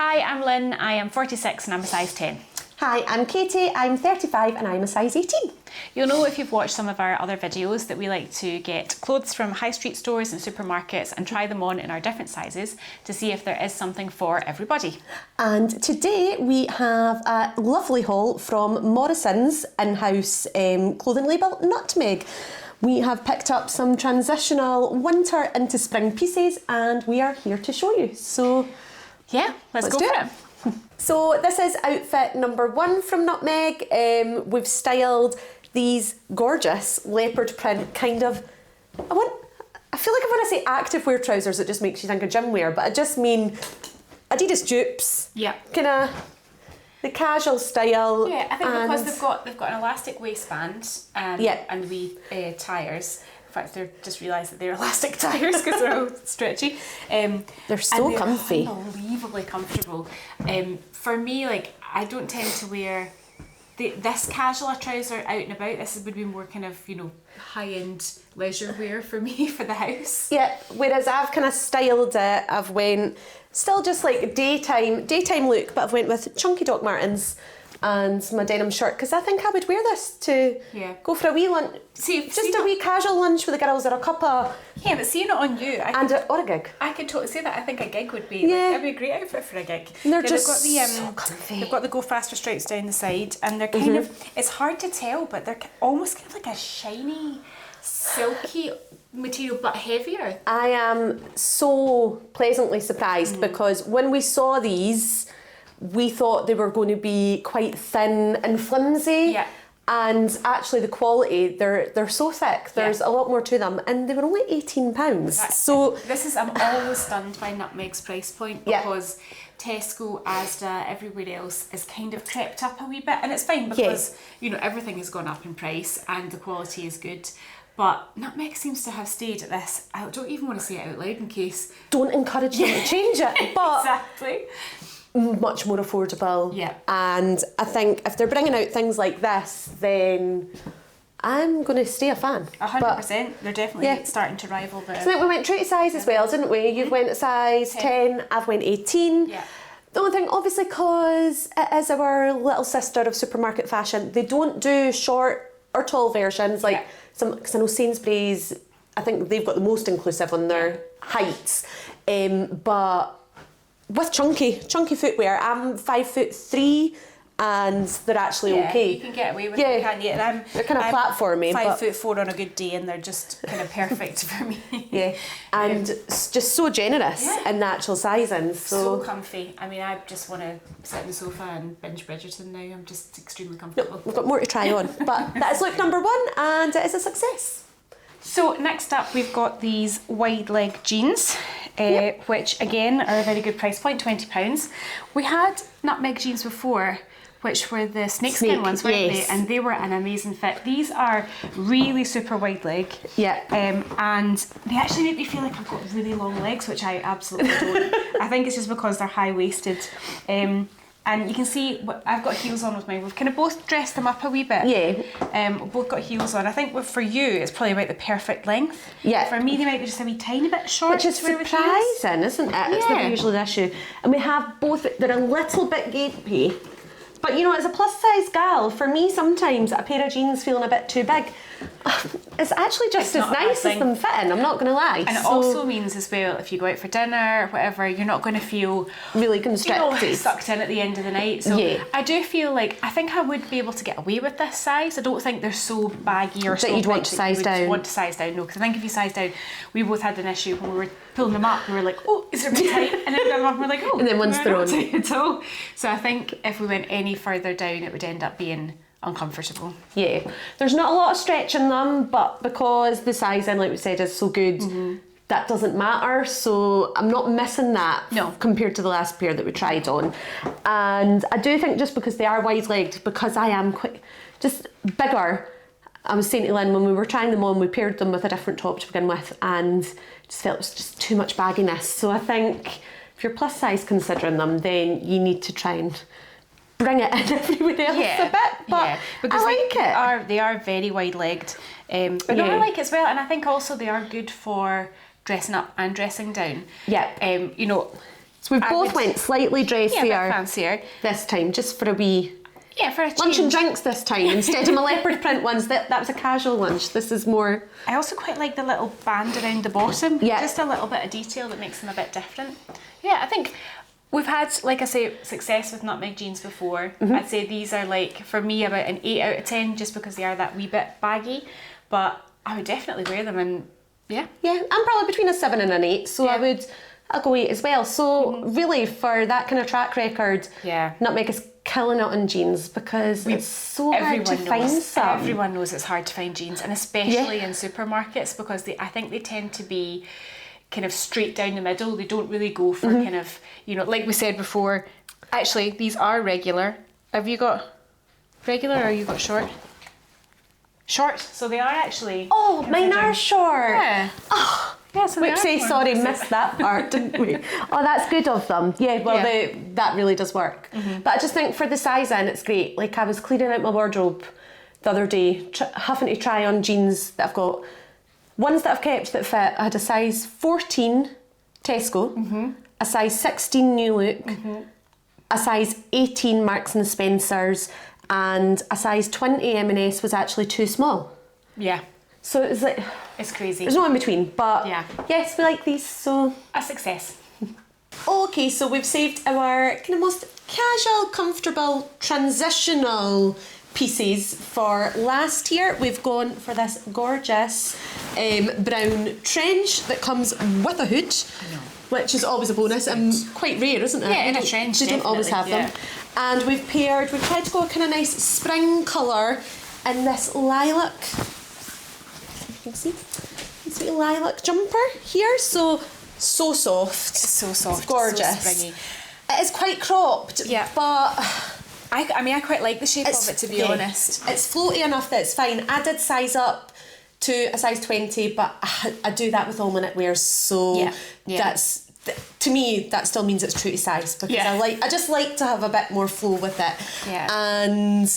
Hi, I'm Lynn, I am 46 and I'm a size 10. Hi, I'm Katie, I'm 35 and I'm a size 18. You'll know if you've watched some of our other videos that we like to get clothes from high street stores and supermarkets and try them on in our different sizes to see if there is something for everybody. And today we have a lovely haul from Morrisons in-house clothing label Nutmeg. We have picked up some transitional winter into spring pieces and we are here to show you. So yeah, let's go do for it. So this is outfit number 1 from Nutmeg. We've styled these gorgeous leopard print kind of, I feel like if when I say activewear trousers it just makes you think of gym wear, but I just mean Adidas dupes. Yeah. Kind of the casual style. Yeah, I think because they've got an elastic waistband and wee tyres. In fact, they've just realised that they're elastic tyres because they're all stretchy. They're so comfy. Unbelievably comfortable. For me, like, I don't tend to wear this casual a trouser out and about. This would be more kind of, you know, high-end leisure wear for me for the house. Yeah, whereas I've kind of styled it, I've went still just like daytime look, but I've went with chunky Doc Martens and my denim shirt because I think I would wear this to go for a wee lunch. Just a wee casual lunch with the girls or a cup of... Yeah, but seeing it on you... or a gig. I could totally say that. I think a gig would be... Yeah. Like, it'd be a great outfit for a gig. And they're just so comfy. They've got the Go Faster stripes down the side and they're kind of... It's hard to tell, but they're almost kind of like a shiny, silky material, but heavier. I am so pleasantly surprised because when we saw these, we thought they were going to be quite thin and flimsy. Yeah. And actually the quality, they're so thick, there's a lot more to them, and they were only £18. So I'm always stunned by Nutmeg's price point because Tesco, Asda, everywhere else is kind of crept up a wee bit, and it's fine because you know everything has gone up in price and the quality is good. But Nutmeg seems to have stayed at this. I don't even want to say it out loud in case. Don't encourage them to change it. But exactly. Much more affordable. Yeah. And I think if they're bringing out things like this, then I'm going to stay a fan. 100%. They're definitely starting to rival the... So we went true to size as well, didn't we? You've went a size 10, I've went 18. Yeah. The only thing, obviously, because it is our little sister of supermarket fashion, they don't do short or tall versions like some, because I know Sainsbury's, I think they've got the most inclusive on their heights. But with chunky footwear, I'm 5'3" and they're actually okay. You can get away with it, can't you? And they're kind of platformy. 5'4" on a good day, and they're just kind of perfect for me. Yeah, and just so generous in the actual sizing. So comfy. I mean, I just want to sit on the sofa and binge Bridgerton now. I'm just extremely comfortable. No, we've got more to try on, but that is look number 1, and it is a success. So next up we've got these wide leg jeans, which again are a very good price point, £20. We had Nutmeg jeans before, which were the snakeskin ones, weren't they? And they were an amazing fit. These are really super wide leg. Yeah. And they actually make me feel like I've got really long legs, which I absolutely don't. I think it's just because they're high-waisted. And you can see I've got heels on with mine. We've kind of both dressed them up a wee bit. Yeah. We've both got heels on. I think for you, it's probably about the perfect length. Yeah. For me, they might be just a wee tiny bit short. Which is surprising, isn't it? Yeah. It's not usually the issue. And we have both, they're a little bit gapey. But you know, as a plus size gal, for me sometimes a pair of jeans feeling a bit too big, it's actually just as nice as them fitting, I'm not going to lie. And it also means as well, if you go out for dinner or whatever, you're not going to feel really constricted, sucked in at the end of the night. So I do feel like, I think I would be able to get away with this size. I don't think they're so baggy or so you'd want to size down. Want to size down, no, because I think if you size down, we both had an issue when we were pulling them up, we were like, oh, is it a bit tight? And then we got them up and we're like, oh, and then one's thrown. So I think if we went any further down, it would end up being uncomfortable. Yeah, there's not a lot of stretch in them, but because the sizing, like we said, is so good, that doesn't matter. So I'm not missing that compared to the last pair that we tried on. And I do think just because they are wide-legged, because I am quite just bigger, I was saying to Lynn when we were trying them on, we paired them with a different top to begin with and just felt it was just too much bagginess. So I think if you're plus size considering them, then you need to try and bring it in everywhere else a bit. But because I like they are very wide-legged. But no, I like it as well, and I think also they are good for dressing up and dressing down. Yeah. You know, So we both went slightly dressier. Yeah, a bit fancier. This time, just for a wee... Yeah, for a change. Lunch and drinks this time, instead of my leopard print ones. That was a casual lunch. This is more... I also quite like the little band around the bottom. Yeah. Just a little bit of detail that makes them a bit different. Yeah, I think we've had, like I say, success with Nutmeg jeans before. I'd say these are like, for me, about an 8 out of 10 just because they are that wee bit baggy. But I would definitely wear them and yeah. Yeah, I'm probably between a 7 and an 8, so I'll go 8 as well. So really, for that kind of track record, Nutmeg is killing it on jeans because it's so hard to find some. Everyone knows it's hard to find jeans, and especially in supermarkets because I think they tend to be kind of straight down the middle. They don't really go for kind of, you know, like we said before, actually these are regular. Have you got regular or you got short? Short, so they are actually... Oh, mine are short. Yeah. Oh. Yeah, so whoopsie, sorry, missed that part, didn't we? Oh, that's good of them. Yeah, well, that really does work. But I just think for the sizing, it's great. Like, I was cleaning out my wardrobe the other day, having to try on jeans that I've got. Ones that I've kept that fit, I had a size 14 Tesco, a size 16 New Look, a size 18 Marks and Spencer's, and a size 20 M&S was actually too small. Yeah. So it was like... It's crazy. There's no in between, but yes, we like these, so... A success. Okay, so we've saved our kind of most casual, comfortable, transitional pieces for last year. We've gone for this gorgeous brown trench that comes with a hood, which is always a bonus and quite rare, isn't it? Yeah, in a trench, they don't always have them. And we've tried to go a kind of nice spring colour in this lilac... You can see this wee lilac jumper here, so soft. It's so soft. It's gorgeous. So springy. It is quite cropped, but I mean I quite like the shape of it, to be honest. It's floaty enough that it's fine. I did size up to a size 20, but I do that with all my knitwear, so that's to me that still means it's true to size because I just like to have a bit more flow with it. Yeah. And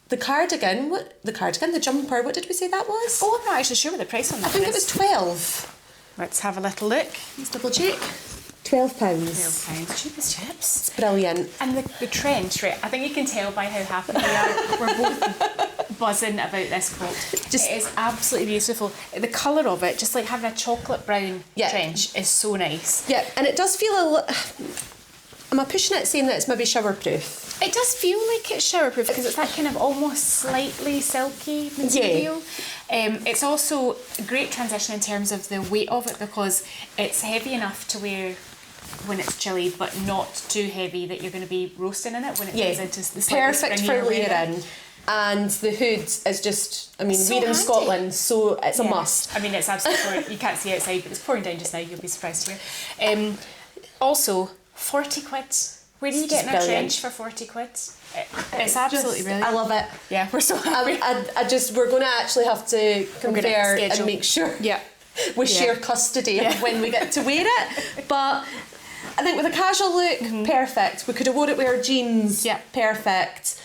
the cardigan, the jumper, what did we say that was? Oh, I'm not actually sure what the price on that is. I think it was 12. Let's have a little look. Let's double check. £12. £12. Cheap as chips. It's brilliant. And the trench, right, I think you can tell by how happy we are. We're both buzzing about this coat. It is absolutely beautiful. The colour of it, just like having a chocolate brown trench, is so nice. Yeah, and it does feel a little... Am I pushing it saying that it's maybe showerproof? It does feel like it's showerproof because it's that kind of almost slightly silky material. It's also a great transition in terms of the weight of it because it's heavy enough to wear when it's chilly, but not too heavy that you're going to be roasting in it when it goes into the perfect for layering. And the hood is just, I mean, we're in Scotland, so it's a must. I mean, it's absolutely pouring. You can't see outside, but it's pouring down just now. You'll be surprised to hear. Also, 40 quid. Where are you getting a trench for 40 quid? It's absolutely brilliant. I love it. Yeah, we're so happy. We're going to actually have to compare and make sure we share custody of when we get to wear it. But I think with a casual look, perfect. We could have worn it with our jeans, perfect.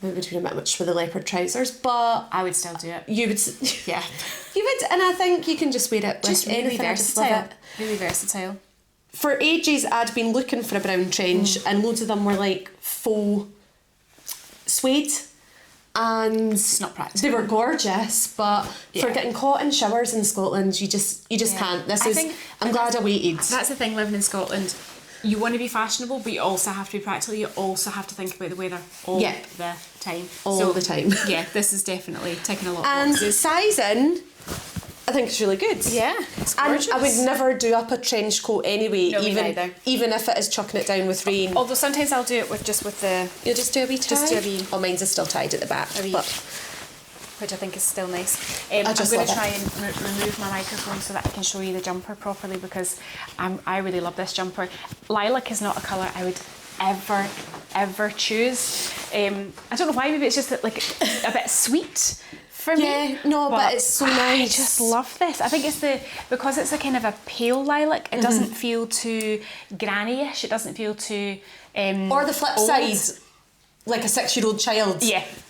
Maybe we'd been a bit much for the leopard trousers, but I would still do it. You would, you would, and I think you can just wear it with just really anything. versatile. I just love it. Really versatile. For ages, I'd been looking for a brown trench, and loads of them were like faux suede, and it's not practical. They were gorgeous, but for getting caught in showers in Scotland, you just can't. I'm glad I waited. That's the thing, living in Scotland. You want to be fashionable, but you also have to be practical. You also have to think about the weather all the time. All the time. Yeah, this is definitely ticking a lot of boxes. And sizing, I think it's really good. Yeah, it's gorgeous. And I would never do up a trench coat anyway, even if it is chucking it down with rain. Although sometimes I'll do it with the... You'll just do a wee tie? Just do a wee... Oh, mine's is still tied at the back. Which I think is still nice. I'm going to try and remove my microphone so that I can show you the jumper properly because I really love this jumper. Lilac is not a colour I would ever choose. I don't know why, maybe it's just like a bit sweet for me. Yeah, no, but it's so nice. I just love this. I think it's because it's a kind of a pale lilac, it doesn't feel too granny-ish, it doesn't feel too or the flip old. side. like a 6-year-old child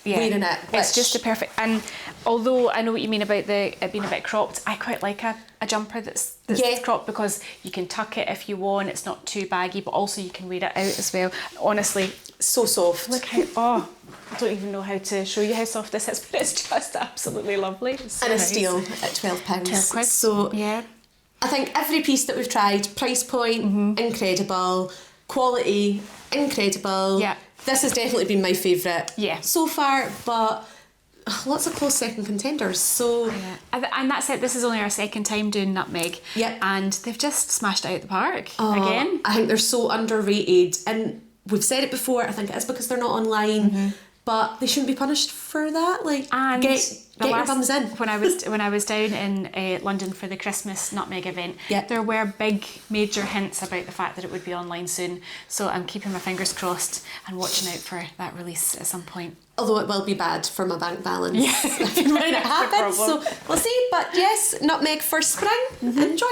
wearing it. It's just a perfect, and although I know what you mean about it being a bit cropped, I quite like a jumper that's cropped, because you can tuck it if you want, it's not too baggy, but also you can wear it out as well. Honestly, so soft. Look how, I don't even know how to show you how soft this is, but it's just absolutely lovely. So and a steal at £12. £12. So yeah, I think every piece that we've tried, price point, incredible, quality, incredible. Yeah. This has definitely been my favourite so far, but lots of close second contenders. So and that's it. This is only our second time doing Nutmeg. Yeah. And they've just smashed it out the park again. I think they're so underrated, and we've said it before, I think it is because they're not online, but they shouldn't be punished for that. Like, and get your bums in. When I was down in London for the Christmas Nutmeg event, there were big major hints about the fact that it would be online soon. So I'm keeping my fingers crossed and watching out for that release at some point. Although it will be bad for my bank balance when it happens. So we'll see. But yes, Nutmeg for spring. Enjoy.